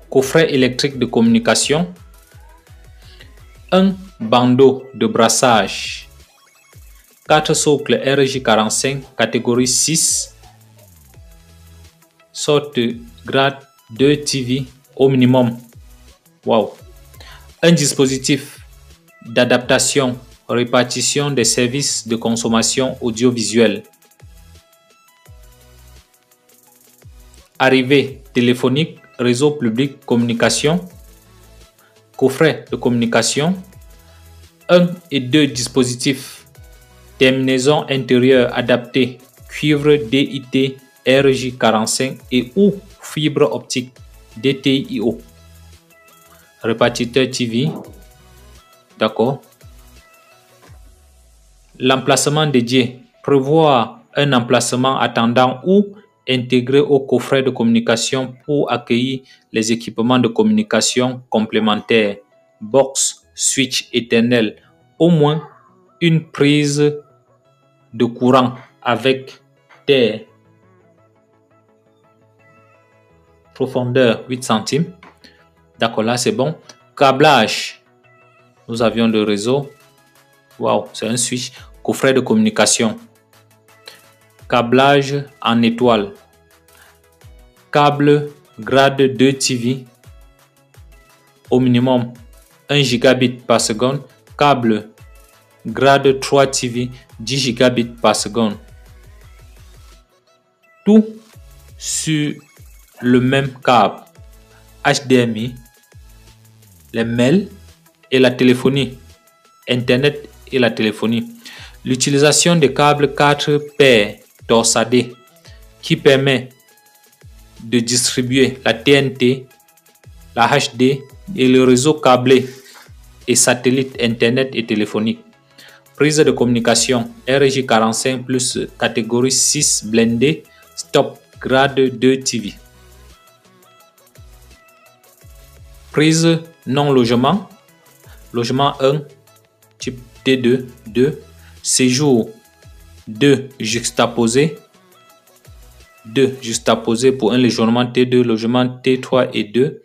coffret électrique de communication, un bandeau de brassage, 4 socles RJ45 catégorie 6, sorte de grade 2 TV au minimum. Wow. Un dispositif d'adaptation, répartition des services de consommation audiovisuelle. Arrivée téléphonique, réseau public, communication, coffret de communication, 1 et 2 dispositifs, terminaison intérieure adaptée, cuivre DIT RJ45 et ou fibre optique DTIO. Répartiteur TV, d'accord. L'emplacement dédié, prévoir un emplacement attendant ou intégré au coffret de communication pour accueillir les équipements de communication complémentaires, box, switch éternel, au moins une prise de courant avec des profondeur 8 centimes. D'accord, là c'est bon. Câblage, nous avions le réseau. Wow, c'est un switch. Coffret de communication. Câblage en étoile. Câble grade 2 TV. Au minimum 1 gigabit par seconde. Câble grade 3 TV 10 gigabits par seconde. Tout sur le même câble. HDMI, les mails et la téléphonie. Internet et la téléphonie. L'utilisation des câbles 4 paires torsadés qui permet de distribuer la TNT, la HD et le réseau câblé et satellite Internet et téléphonique. Prise de communication RJ45 plus catégorie 6 blindé stop grade 2 TV. Prise non logement, logement 1 type T2, 2, séjour 2 juxtaposé, 2 juxtaposé pour un logement T2, logement T3 et 2,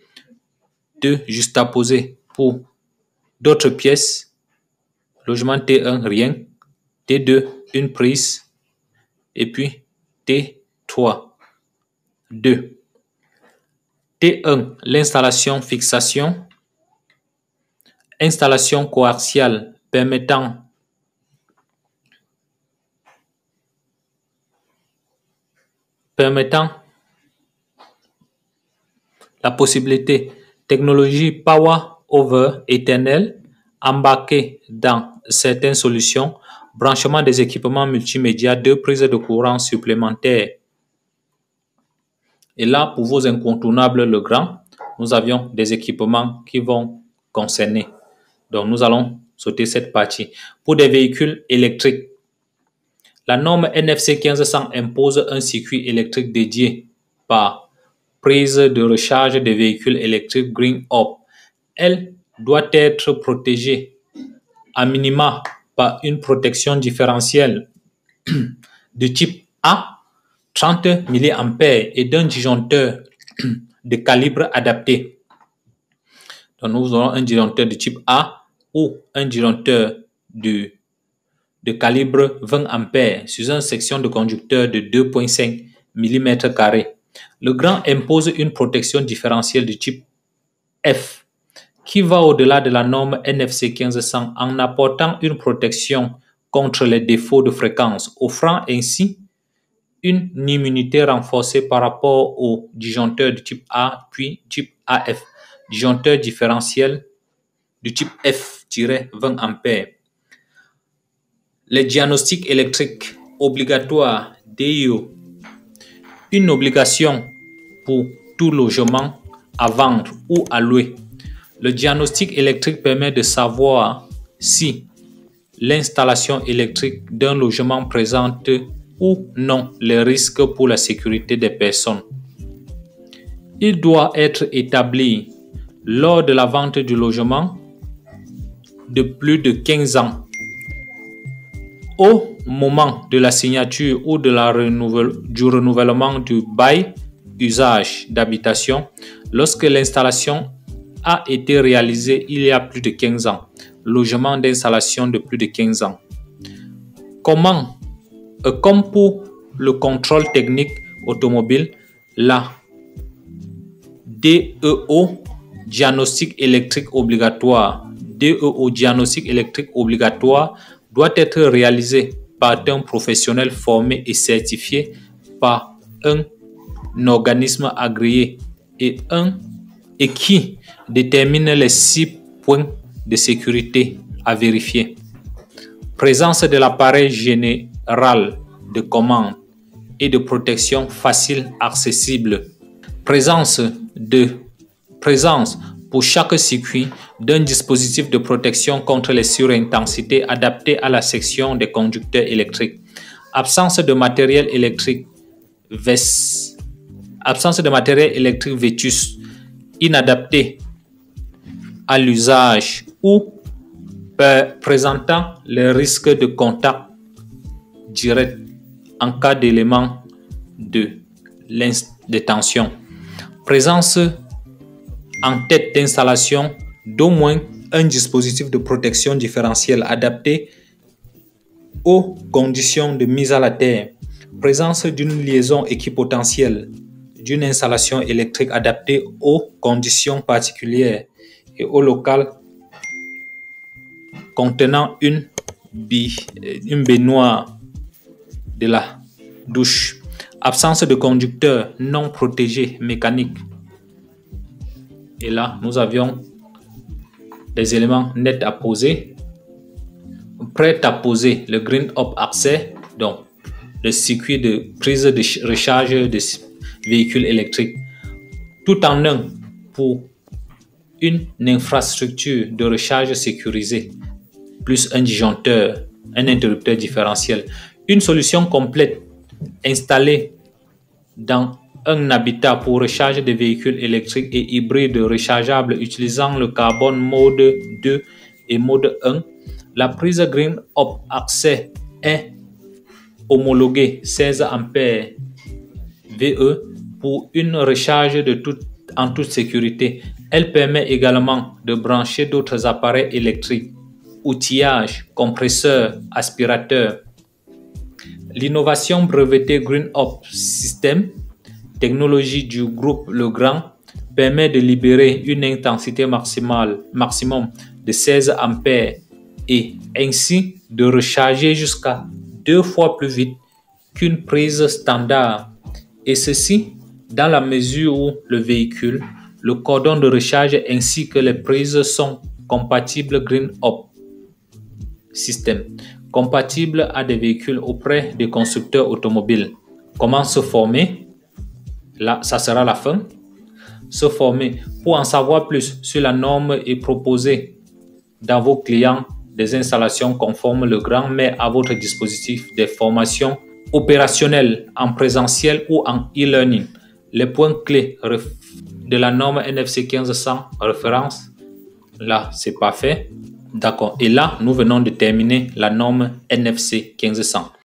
2 juxtaposé pour d'autres pièces, logement T1 rien, T2 une prise et puis T3 2. T1 l'installation fixation, installation coaxiale permettant la possibilité technologie Power over Ethernet embarquée dans certaines solutions, branchement des équipements multimédia, 2 prises de courant supplémentaires. Et là, pour vos incontournables le grand, nous avions des équipements qui vont concerner. Donc, nous allons sauter cette partie. Pour des véhicules électriques, la norme NFC 1500 impose un circuit électrique dédié par prise de recharge des véhicules électriques Green Up. Elle doit être protégée à minima par une protection différentielle de type A, 30 mA et d'un disjoncteur de calibre adapté. Donc, nous aurons un disjoncteur de type A ou un disjoncteur de calibre 20 A sur une section de conducteur de 2,5 mm². Le grand impose une protection différentielle de type F qui va au-delà de la norme NFC 1500 en apportant une protection contre les défauts de fréquence, offrant ainsi une immunité renforcée par rapport au disjoncteur de type A puis type AF, disjoncteur différentiel du type F-20 A. Les diagnostics électriques obligatoires DIO, une obligation pour tout logement à vendre ou à louer. Le diagnostic électrique permet de savoir si l'installation électrique d'un logement présente ou non les risques pour la sécurité des personnes. Il doit être établi lors de la vente du logement de plus de 15 ans. Au moment de la signature ou de du renouvellement du bail usage d'habitation, lorsque l'installation a été réalisée il y a plus de 15 ans. Logement d'installation de plus de 15 ans. Comme pour le contrôle technique automobile, la DEO, diagnostic électrique obligatoire, doit être réalisé par un professionnel formé et certifié par un organisme agréé et qui détermine les 6 points de sécurité à vérifier. Présence de l'appareil général de commande et de protection facile accessible. Présence pour chaque circuit d'un dispositif de protection contre les surintensités adapté à la section des conducteurs électriques. Absence de matériel électrique vétus, inadapté à l'usage ou présentant le risque de contact direct en cas d'élément de tension. Présence en tête d'installation d'au moins un dispositif de protection différentielle adapté aux conditions de mise à la terre. Présence d'une liaison équipotentielle d'une installation électrique adaptée aux conditions particulières et au local contenant une baignoire de la douche. Absence de conducteur non protégé mécanique. Et là, nous avions des éléments nets à poser. Prêt à poser le Green Up Accès, donc le circuit de prise de recharge de véhicules électriques, tout en un pour une infrastructure de recharge sécurisée, plus un disjoncteur, un interrupteur différentiel. Une solution complète installée dans un habitat pour recharge de véhicules électriques et hybrides rechargeables utilisant le carbone mode 2 et mode 1. La prise Green Up Accès est homologuée 16 ampères VE pour une recharge en toute sécurité. Elle permet également de brancher d'autres appareils électriques, outillage, compresseurs, aspirateurs. L'innovation brevetée Green Up System, technologie du groupe Legrand, permet de libérer une intensité maximum de 16 ampères et ainsi de recharger jusqu'à 2 fois plus vite qu'une prise standard. Et ceci dans la mesure où le véhicule, le cordon de recharge ainsi que les prises sont compatibles Green Up System, compatibles à des véhicules auprès des constructeurs automobiles. Comment se former? Là, ça sera la fin. Se former. Pour en savoir plus sur la norme et proposer dans vos clients des installations conformes, Legrand met à votre dispositif des formations opérationnelles en présentiel ou en e-learning. Les points clés de la norme NFC 1500 référence, là c'est parfait. D'accord. Et là, nous venons de terminer la norme NFC 1500.